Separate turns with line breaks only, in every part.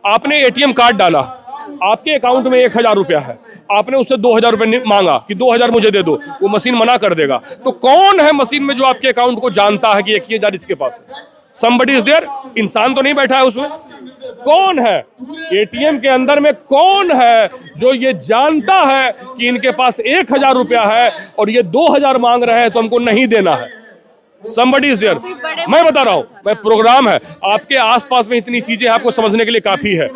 आपने ATM card डाला, आपके अकाउंट में 1000 रुपया है, आपने उससे 2000 रुपये मांगा कि 2000 मुझे दे दो, वो मशीन मना कर देगा। तो कौन है मशीन में जो आपके अकाउंट को जानता है कि 1000 इसके पास है? Somebody is there? इंसान तो नहीं बैठा है उसमें। कौन है एटीएम के अंदर में? कौन है जो ये जानता है कि इनके पास 1000 रुपया है और ये 2000 मांग रहे हैं तो हमको नहीं देना है? Somebody is there। मैं बता रहा हूं, मैं प्रोग्राम है, आपके आसपास में इतनी चीजें आपको समझने के लिए काफी है।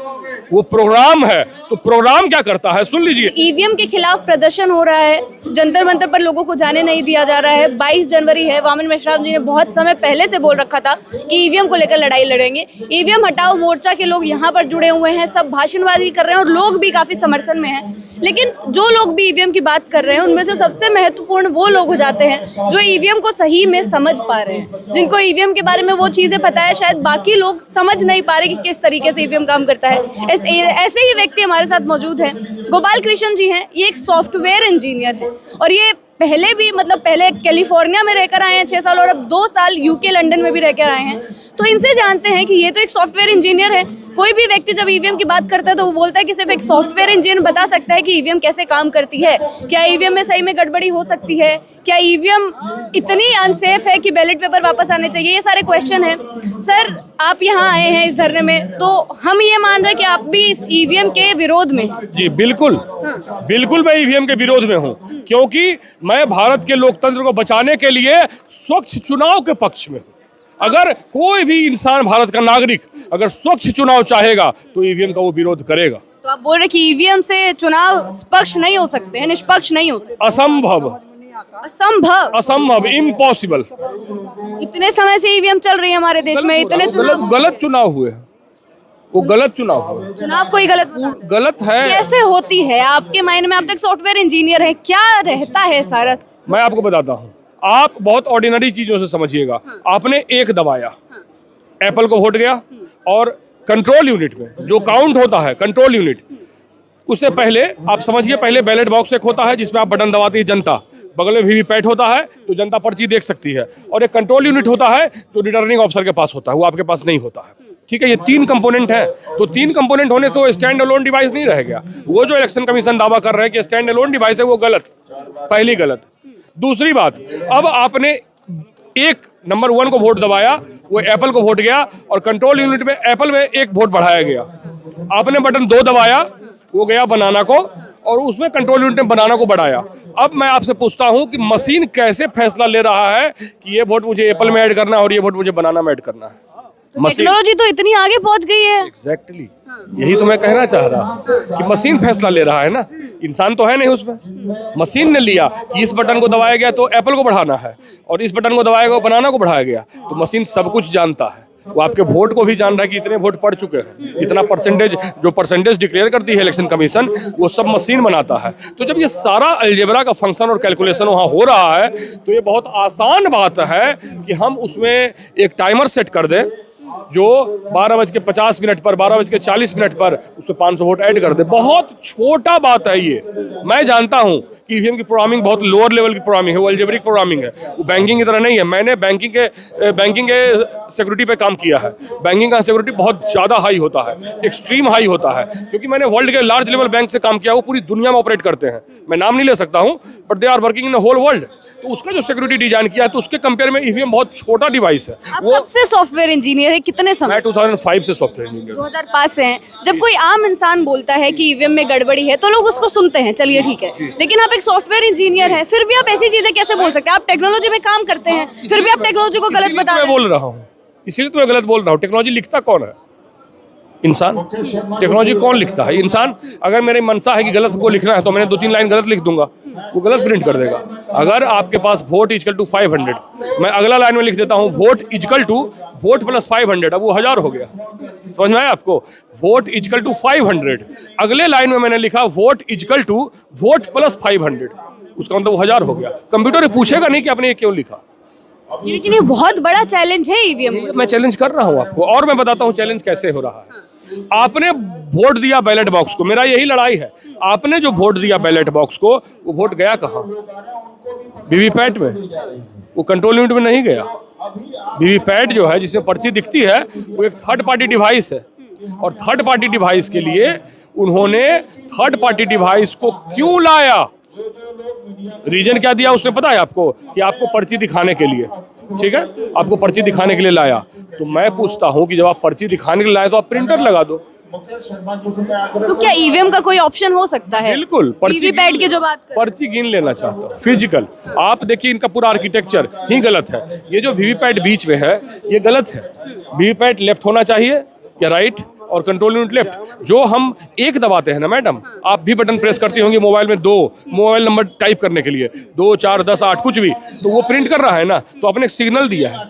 वो प्रोग्राम है, तो प्रोग्राम क्या करता है सुन लीजिए।
ईवीएम के खिलाफ प्रदर्शन हो रहा है, जंतर मंतर पर लोगों को जाने नहीं दिया जा रहा है। 22 जनवरी है, वामन मेश्राम जी ने बहुत समय पहले से बोल रखा था कि ईवीएम को लेकर लड़ाई लड़ेंगे। ईवीएम हटाओ मोर्चा के लोग यहाँ पर जुड़े हुए हैं, सब भाषणबाजी कर रहे हैं और लोग भी काफी समर्थन में हैं। लेकिन जो लोग भी ईवीएम की बात कर रहे हैं उनमें से सबसे महत्वपूर्ण वो लोग हो जाते हैं जो ईवीएम को सही में समझ पा रहे हैं, जिनको ईवीएम के बारे में वो चीजें पता है, शायद बाकी लोग समझ नहीं पा रहे कि किस तरीके से ईवीएम काम करता है। ऐसे ही व्यक्ति हमारे साथ मौजूद हैं। गोपाल कृष्ण जी हैं, ये एक सॉफ्टवेयर इंजीनियर है और ये पहले भी पहले कैलिफोर्निया में रहकर आए हैं 6 साल और अब 2 साल यूके लंदन में भी रहकर आए हैं। तो इनसे जानते हैं कि ये तो एक सॉफ्टवेयर इंजीनियर है। कोई भी व्यक्ति जब ईवीएम की बात करता है तो वो बोलता है कि सिर्फ एक सॉफ्टवेयर इंजीनियर बता सकता है कि ईवीएम कैसे काम करती है। क्या ईवीएम में सही में गड़बड़ी हो सकती है? क्या ईवीएम इतनी अनसेफ है कि बैलेट पेपर वापस आने चाहिए? ये सारे क्वेश्चन हैं। सर, आप यहाँ आए हैं इस धरने में, तो हम ये मान रहे हैं कि आप भी इस ईवीएम के विरोध में हैं।
जी बिल्कुल।
हाँ।
बिल्कुल मैं ईवीएम के विरोध में हूँ, क्योंकि मैं भारत के लोकतंत्र को बचाने के लिए स्वच्छ चुनाव के पक्ष में हूँ। अगर कोई भी इंसान, भारत का नागरिक अगर स्वच्छ चुनाव चाहेगा तो ईवीएम का वो विरोध करेगा।
तो आप बोल रहे हैं कि ईवीएम से चुनाव निष्पक्ष नहीं हो सकते हैं, निष्पक्ष नहीं हो सकते?
असंभव,
असंभव,
असंभव, इम्पॉसिबल।
इतने समय से ईवीएम चल रही है हमारे देश में, इतने चुनाव,
गलत चुनाव हुए, वो गलत चुनाव हुए।
चुनाव कोई गलत
है।
कैसे होती है आपके मायने में? आप तो एक सॉफ्टवेयर इंजीनियर है, क्या रहता है सारा?
मैं आपको बताता हूँ, आप बहुत ऑर्डिनरी चीजों से समझिएगा। आपने एक दबाया, एप्पल को वोट गया और कंट्रोल यूनिट में जो काउंट होता है, कंट्रोल यूनिट, उससे पहले आप समझिए, पहले बैलेट बॉक्स एक होता है जिसमें आप बटन दबाती है जनता, बगल में वीवीपैट होता है तो जनता पर्ची देख सकती है, और एक कंट्रोल यूनिट होता है जो रिटर्निंग ऑफिसर के पास होता है, वो आपके पास नहीं होता है। ठीक है, ये 3 कंपोनेंट है। तो 3 कंपोनेंट होने से वो स्टैंड अलोन डिवाइस नहीं रह गया। वो जो इलेक्शन कमीशन दावा कर रहे हैं कि स्टैंड अलोन डिवाइस है, वो गलत, पहली गलत। दूसरी बात, अब आपने एक नंबर 1 को वोट दबाया, वो एप्पल को वोट गया और कंट्रोल यूनिट में एप्पल में 1 वोट बढ़ाया गया। आपने बटन 2 दबाया, वो गया बनाना को और उसमें कंट्रोल यूनिट ने बनाना को बढ़ाया। अब मैं आपसे पूछता हूं कि मशीन कैसे फैसला ले रहा है कि ये वोट मुझे एप्पल में ऐड करना है और ये वोट मुझे बनाना में ऐड करना है?
टेक्नोलॉजी तो इतनी आगे पहुंच गई है।
एग्जैक्टली, यही तो मैं कहना चाह रहा हूँ कि मशीन फैसला ले रहा है ना, इंसान तो है नहीं उसमें। मशीन ने लिया कि इस बटन को दबाया गया तो एप्पल को बढ़ाना है और इस बटन को दबाया गया बनाना को बढ़ाया गया। तो मशीन सब कुछ जानता है, वो आपके वोट को भी जान रहा है कि इतने वोट पड़ चुके हैं, इतना परसेंटेज, जो परसेंटेज डिक्लेयर करती है इलेक्शन कमीशन, वो सब मशीन बनाता है। तो जब ये सारा अलजेब्रा का फंक्शन और कैलकुलेशन वहाँ हो रहा है तो ये बहुत आसान बात है कि हम उसमें एक टाइमर सेट कर दें जो 12:50 पर 12:40 पर उसमें 500 वोट ऐड कर दे। बहुत छोटा बात है ये। मैं जानता हूं कि ईवीएम की प्रोग्रामिंग बहुत लोअर लेवल की प्रोग्रामिंग है, वो अलजेब्रिक प्रोग्रामिंग है, वो बैंकिंग की तरह नहीं है। मैंने बैंकिंग के सिक्योरिटी पे काम किया है। बैंकिंग का सिक्योरिटी बहुत ज़्यादा हाई होता है, एक्सट्रीम हाई होता है, क्योंकि मैंने वर्ल्ड के लार्ज लेवल बैंक से काम किया, वो पूरी दुनिया में ऑपरेट करते हैं। मैं नाम नहीं ले सकता हूँ, but they are working in whole world. तो उसका जो सिक्योरिटी डिजाइन किया है तो उसके कंपेयर में ईवीएम बहुत छोटा डिवाइस है।
आप कब से सॉफ्टवेयर इंजीनियर है, कितने समय?
मैं 2005 से सॉफ्टवेयर इंजीनियर।
2005 से हैं। जब कोई आम इंसान बोलता है कि ईवीएम में गड़बड़ी है तो लोग उसको सुनते हैं, चलिए ठीक है, लेकिन आप एक सॉफ्टवेयर इंजीनियर हैं, फिर भी आप ऐसी चीजें कैसे बोल सकते हैं? आप टेक्नोलॉजी में काम करते हैं, फिर भी आप टेक्नोलॉजी को गलत बता रहे हैं।
मैं बोल रहा हूँ, इसीलिए तो मैं गलत बोल रहा हूँ। टेक्नोलॉजी लिखता कौन है? इंसान। टेक्नोलॉजी कौन लिखता है? इंसान। अगर मेरी मनसा है कि गलत को लिखना है तो मैंने 2-3 लाइन गलत लिख दूंगा, वो गलत प्रिंट कर देगा। अगर आपके पास वोट इक्वल टू 500, मैं अगला लाइन में लिख देता हूँ vote equal to vote plus 500, अब वो 1000 हो गया। समझ में आया आपको? वोट इक्वल टू 500, अगले लाइन में मैंने लिखा vote equal to vote plus 500, उसका मतलब वो 1000 हो गया। कंप्यूटर पूछेगा नहीं कि आपने ये क्यों लिखा।
लेकिन ये बहुत बड़ा चैलेंज है ईवीएम।
मैं चैलेंज कर रहा हूँ आपको, और मैं बताता हूँ चैलेंज कैसे हो रहा है। आपने वोट दिया बैलेट बॉक्स को, मेरा यही लड़ाई है। आपने जो वोट दिया बैलेट बॉक्स को, वो वोट गया कहाँ? वीवीपैट में, वो कंट्रोल यूनिट में नहीं गया। वीवीपैट जो है जिसमें पर्ची दिखती है, वो एक थर्ड पार्टी डिवाइस है, और थर्ड पार्टी डिवाइस के लिए उन्होंने थर्ड पार्टी डिवाइस को क्यों लाया, रीजन क्या दिया उसने पता है आपको, कि आपको पर्ची दिखाने के लिए, ठीक है, आपको पर्ची दिखाने के लिए लाया। तो मैं पूछता हूं कि जब आप पर्ची दिखाने के लिए लाए तो आप प्रिंटर लगा दो।
तो क्या ईवीएम का कोई ऑप्शन हो सकता है?
बिल्कुल,
वीवीपैट की जो बात कर,
पर्ची गिन लेना चाहता हूं फिजिकल। आप देखिए इनका पूरा आर्किटेक्चर ही गलत है। ये जो वीवीपैट बीच में है ये गलत है। वीवीपैट लेफ्ट होना चाहिए या राइट, और कंट्रोल यूनिट लेफ्ट। जो हम एक दबाते हैं ना मैडम, आप भी बटन प्रेस करती होंगी मोबाइल में, 2 मोबाइल नंबर टाइप करने के लिए, 2 4 10 8 कुछ भी, तो वो प्रिंट कर रहा है ना, तो आपने एक सिग्नल दिया है,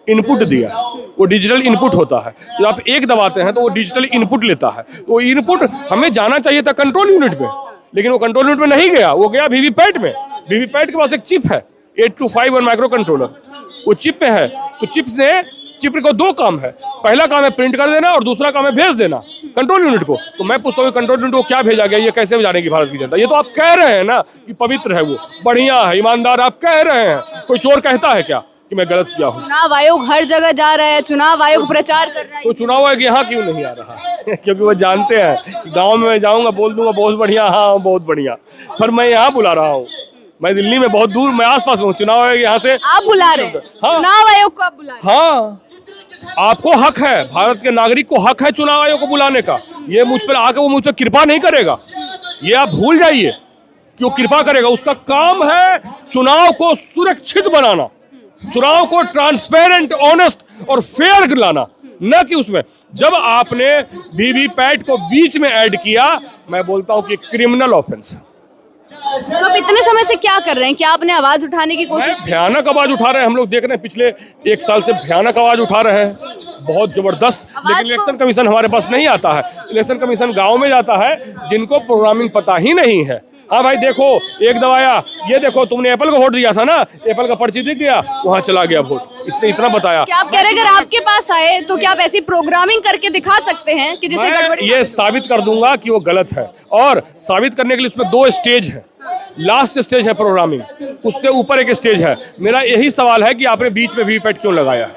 इनपुट दिया, वो डिजिटल इनपुट होता है। जब आप एक दबाते हैं तो वो डिजिटल इनपुट लेता है। तो इनपुट हमें जाना चाहिए था कंट्रोल यूनिट में, लेकिन वो कंट्रोल यूनिट में नहीं गया, वो गया वीवीपैट में। वीवीपैट के पास एक चिप है 8251 माइक्रो कंट्रोलर, वो चिप में है। तो चिप को 2 काम है, पहला काम है प्रिंट कर देना और दूसरा काम है भेज देना कंट्रोल यूनिट को। तो मैं पूछता हूँ कंट्रोल यूनिट को क्या भेजा गया, ये कैसे जानेगी भारत की जनता? ये तो आप कह रहे हैं ना कि पवित्र है, वो बढ़िया है, ईमानदार, आप कह रहे हैं। कोई चोर कहता है क्या कि मैं गलत किया हूँ?
चुनाव आयोग हर जगह जा रहा है, चुनाव आयोग प्रचार कर रहा है,
तो चुनाव आयोग यहाँ क्यों नहीं आ रहा है? क्योंकि वो जानते हैं गाँव में मैं जाऊँगा बोल दूंगा बहुत बढ़िया, हाँ बहुत बढ़िया, पर मैं यहाँ बुला रहा हूँ। मैं दिल्ली में बहुत दूर, मैं आसपास में हूँ, चुनाव आयोग यहाँ से
आप बुला रहे हैं,
हाँ,
चुनाव आयोग को आप बुला रहे हैं।
हाँ, आपको हक है, भारत के नागरिक को हक है चुनाव आयोग को बुलाने का। ये मुझ पर आके वो मुझ पर कृपा नहीं करेगा, ये आप भूल जाइए कि वो कृपा करेगा। उसका काम है चुनाव को सुरक्षित बनाना, चुनाव को ट्रांसपेरेंट, ऑनेस्ट और फेयर लाना, न कि उसमें जब आपने वीवीपैट को बीच में ऐड किया, मैं बोलता हूं कि क्रिमिनल ऑफेंस।
तो आप इतने समय से क्या कर रहे हैं? क्या आपने आवाज उठाने की कोशिश की?
भयानक आवाज उठा रहे हैं हम लोग, देख रहे हैं पिछले 1 साल से भयानक आवाज उठा रहे हैं, बहुत जबरदस्त। लेकिन इलेक्शन कमीशन हमारे पास नहीं आता है। इलेक्शन कमीशन गांव में जाता है जिनको प्रोग्रामिंग पता ही नहीं है। हाँ भाई देखो, एक दबाया, ये देखो तुमने एप्पल को वोट दिया था ना, एप्पल का पर्ची दिख गया, वहाँ चला गया वोट, इसने इतना बताया।
क्या आप कह रहे हैं अगर आपके पास आए तो क्या आप ऐसी प्रोग्रामिंग करके दिखा सकते हैं कि जिससे गड़बड़ी?
ये साबित कर दूंगा कि वो गलत है, और साबित करने के लिए उसमें 2 स्टेज है। लास्ट स्टेज है प्रोग्रामिंग, उससे ऊपर एक स्टेज है। मेरा यही सवाल है कि आपने बीच में वीवीपैट क्यों लगाया?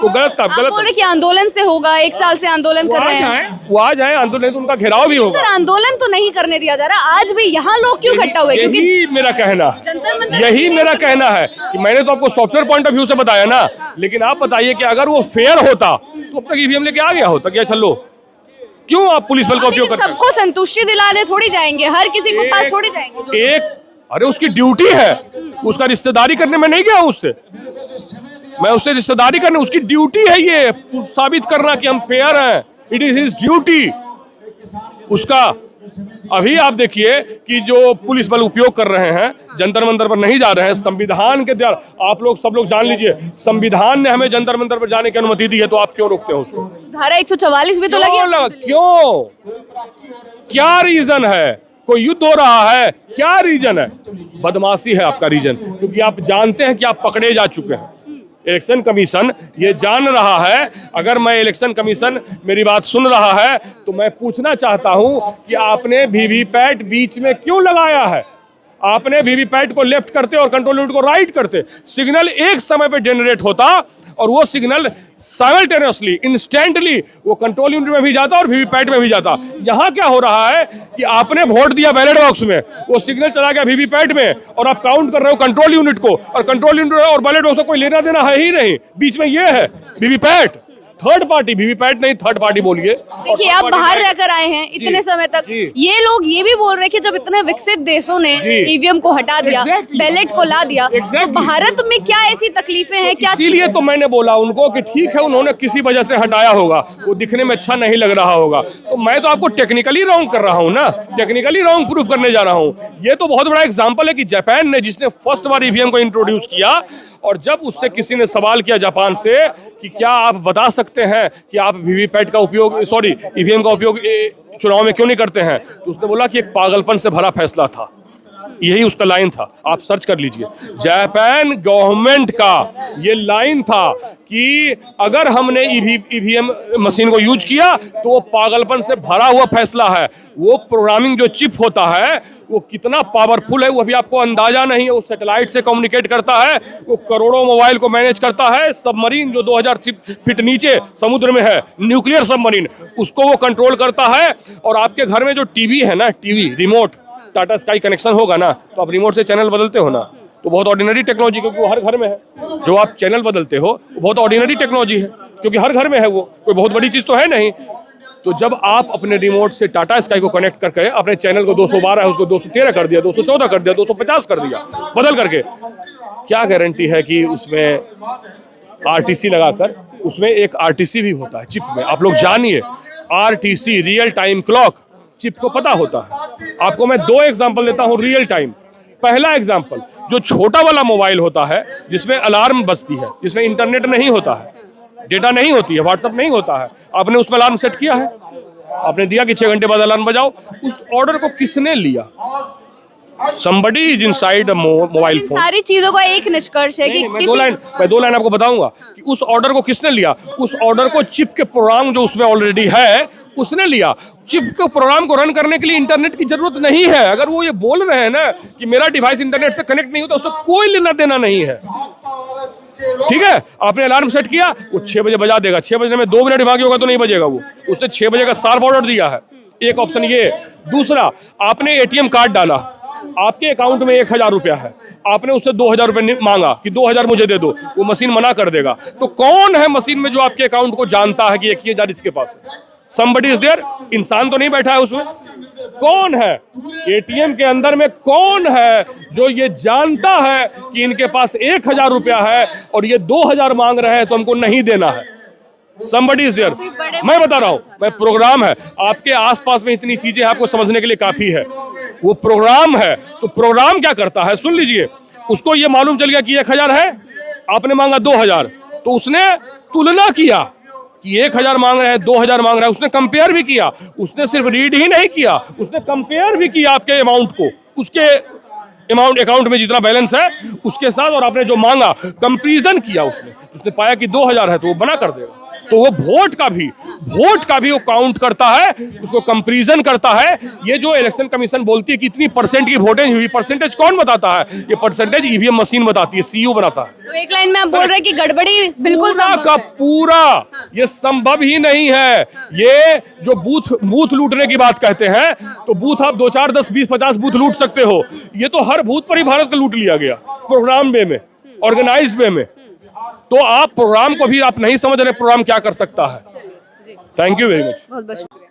वो गलत था, गलत।
बोले कि आंदोलन से होगा, 1 साल से आंदोलन कर रहे हैं,
वो आ जाए आंदोलन, तो उनका घेराव भी होगा।
सर आंदोलन तो नहीं करने दिया जा रहा, आज भी यहाँ लोग क्यों इकट्ठा हुए? क्योंकि
यही मेरा कहना है, यही मेरा कहना है कि मैंने तो आपको सॉफ्टवेयर पॉइंट ऑफ व्यू से बताया ना, लेकिन आप बताइए कि अगर वो फेयर होता तो अब तक ईवीएम लेके आ गया होता क्या? चलो, क्यों आप पुलिस बल का उपयोग करते हैं?
सबको संतुष्टि दिलाने थोड़ी जाएंगे, हर किसी को पास थोड़ी जाएंगे।
अरे उसकी ड्यूटी है, उसका रिश्तेदारी करने में नहीं गया हूं उससे, मैं उससे रिश्तेदारी करने, उसकी ड्यूटी है ये साबित करना कि हम फेयर हैं। इट इज हिज ड्यूटी उसका। अभी आप देखिए कि जो पुलिस बल उपयोग कर रहे हैं, जंतर मंतर पर नहीं जा रहे हैं, संविधान के द्वारा, आप लोग सब लोग जान लीजिए, संविधान ने हमें जंतर मंतर पर जाने की अनुमति दी है, तो आप क्यों रोकते हो उसको?
धारा 144 भी तो लगी,
क्यों? क्या रीजन है? कोई युद्ध हो रहा है, क्या रीजन है? बदमाशी है आपका रीजन, क्योंकि आप जानते हैं कि आप पकड़े जा चुके हैं। इलेक्शन कमीशन ये जान रहा है। अगर मैं इलेक्शन कमीशन मेरी बात सुन रहा है तो मैं पूछना चाहता हूं कि आपने वीवीपैट बीच में क्यों लगाया है? आपने वीवीपैट को लेफ्ट करते और कंट्रोल यूनिट को राइट करते, सिग्नल एक समय पे जनरेट होता और वो सिग्नल साइमल्टेनियसली, इंस्टेंटली वो कंट्रोल यूनिट में भी जाता और वीवीपैट में भी जाता। यहाँ क्या हो रहा है कि आपने वोट दिया बैलेट बॉक्स में, वो सिग्नल चला गया वीवीपैट में, और आप काउंट कर रहे हो कंट्रोल यूनिट को, और कंट्रोल यूनिट और बैलेट बॉक्स को कोई लेना देना है ही नहीं, बीच में ये है वीवीपैट। थर्ड पार्टी, वीवीपैट नहीं, थर्ड पार्टी बोलिए।
देखिए आप बाहर रहकर आए हैं इतने समय तक, ये लोग ये भी बोल रहे हैं कि जब इतने विकसित देशों ने ईवीएम को हटा दिया, बैलेट को ला दिया, तो भारत में क्या ऐसी तकलीफें हैं? क्या
इसीलिए तो मैंने बोला उनको कि ठीक है, उन्होंने किसी वजह से हटाया होगा, वो दिखने में अच्छा नहीं लग रहा होगा, तो मैं तो आपको टेक्निकली रॉन्ग कर रहा हूँ ना, टेक्निकली रॉन्ग प्रूफ करने जा रहा हूँ। ये तो बहुत बड़ा एग्जाम्पल है कि जापान ने, जिसने फर्स्ट बार ईवीएम को इंट्रोड्यूस किया, और जब उससे किसी ने सवाल किया जापान से कि क्या आप बता सकते हैं कि आप वीवीपैट का उपयोग, सॉरी ईवीएम का उपयोग चुनाव में क्यों नहीं करते हैं, तो उसने बोला कि एक पागलपन से भरा फैसला था। यही उसका लाइन था, आप सर्च कर लीजिए। जापान गवर्नमेंट का ये लाइन था कि अगर हमने ईवीएम मशीन को यूज किया तो वो पागलपन से भरा हुआ फैसला है। वो प्रोग्रामिंग जो चिप होता है वो कितना पावरफुल है वो अभी आपको अंदाजा नहीं है। वो सैटेलाइट से कम्युनिकेट करता है, वो करोड़ों मोबाइल को मैनेज करता है। सबमरीन जो 2000 फीट नीचे समुद्र में है, न्यूक्लियर सबमरीन, उसको वो कंट्रोल करता है। और आपके घर में जो टीवी है ना, TV remote Tata sky connection होगा ना, तो आप रिमोट से चैनल बदलते हो ना, तो बहुत ऑर्डिनरी टेक्नोलॉजी, क्योंकि वो हर घर में है। जो आप चैनल बदलते हो वो बहुत ऑर्डिनरी टेक्नोलॉजी है, क्योंकि हर घर में है, वो कोई बहुत बड़ी चीज़ तो है नहीं। तो जब आप अपने रिमोट से टाटा स्काई को कनेक्ट करके अपने चैनल को 212 है उसको 213 कर दिया, 214 कर दिया, 250 कर दिया, बदल करके, क्या गारंटी है कि उसमें आरटीसी लगाकर, उसमें एक आरटीसी भी होता है चिप में, आप लोग जानिए, RTC real time clock chip को पता होता है। आपको मैं 2 एग्जांपल देता हूं रियल टाइम। पहला एग्जांपल, जो छोटा वाला मोबाइल होता है जिसमें अलार्म बजती है, जिसमें इंटरनेट नहीं होता है, डेटा नहीं होती है, व्हाट्सएप नहीं होता है, आपने उसमें अलार्म सेट किया है, आपने दिया कि 6 घंटे बाद अलार्म बजाओ, उस ऑर्डर को किसने लिया? Somebody is inside a mobile phone.
सारी चीजों का एक निष्कर्ष है कि
मैं दो लाइन आपको बताऊंगा कि उस ऑर्डर को किसने लिया। उस ऑर्डर को चिप के प्रोग्राम जो उसमें ऑलरेडी है उसने लिया। चिप के प्रोग्राम को रन करने के लिए इंटरनेट की जरूरत नहीं है। अगर वो ये बोल रहे हैं ना कि मेरा डिवाइस इंटरनेट से कनेक्ट नहीं होता, उससे कोई लेना देना नहीं है। ठीक है, आपने अलार्म सेट किया, वो 6 बजे बजा देगा, 6 बजने में 2 मिनट बाकी होगा तो नहीं बजेगा वो, उसने 6 बजे का शार्प ऑर्डर दिया है। एक ऑप्शन ये। दूसरा, आपने एटीएम कार्ड डाला, आपके अकाउंट में 1000 रुपया है, आपने उससे 2000 रुपये मांगा कि 2000 मुझे दे दो, वो मशीन मना कर देगा। तो कौन है मशीन में जो आपके अकाउंट को जानता है कि 1000 इसके पास है? Somebody is there, इंसान तो नहीं बैठा है उसमें। कौन है एटीएम के अंदर में? कौन है जो ये जानता है कि इनके पास 1000 रुपया है और ये 2000 मांग रहे हैं तो हमको नहीं देना है? Somebody is there। मैं बता रहा हूं, मैं प्रोग्राम है, आपके आसपास में इतनी चीजें आपको समझने के लिए काफी है। वो प्रोग्राम है, तो प्रोग्राम क्या करता है सुन लीजिए। उसको ये मालूम चल गया कि 1000 है, आपने मांगा 2000, तो उसने तुलना किया कि 1000 मांग रहे हैं, 2000 मांग रहा है, उसने कंपेयर भी किया। उसने सिर्फ रीड ही नहीं किया, उसने कंपेयर भी किया आपके अमाउंट को, उसके अकाउंट में जितना बैलेंस है उसके साथ, और आपने जो मांगा कंपैरिजन किया उसने पाया कि 2000 है तो वो बना कर देगा। तो वो वोट का भी वो काउंट करता है, उसको कंपैरिजन करता है। ये जो इलेक्शन कमीशन बोलती है कि इतनी परसेंट की वोटिंग हुई, परसेंटेज कौन बताता है? ये परसेंटेज ईवीएम मशीन बताती है, सीयू बनाता है।
तो एक लाइन में आप बोल रहे हैं कि गड़बड़ी बिल्कुल
पूरा ये संभव ही नहीं है। ये जो बूथ लूटने की बात कहते हैं, तो बूथ आप 2, 4, 10, 20, 50 बूथ लूट सकते हो। ये तो हर बूथ पर ही भारत का लूट लिया गया, प्रोग्राम वे में, ऑर्गेनाइज्ड वे में। तो आप प्रोग्राम को भी आप नहीं समझ रहे प्रोग्राम क्या कर सकता है। Thank you very much.
बहुत बहुत शुक्रिया।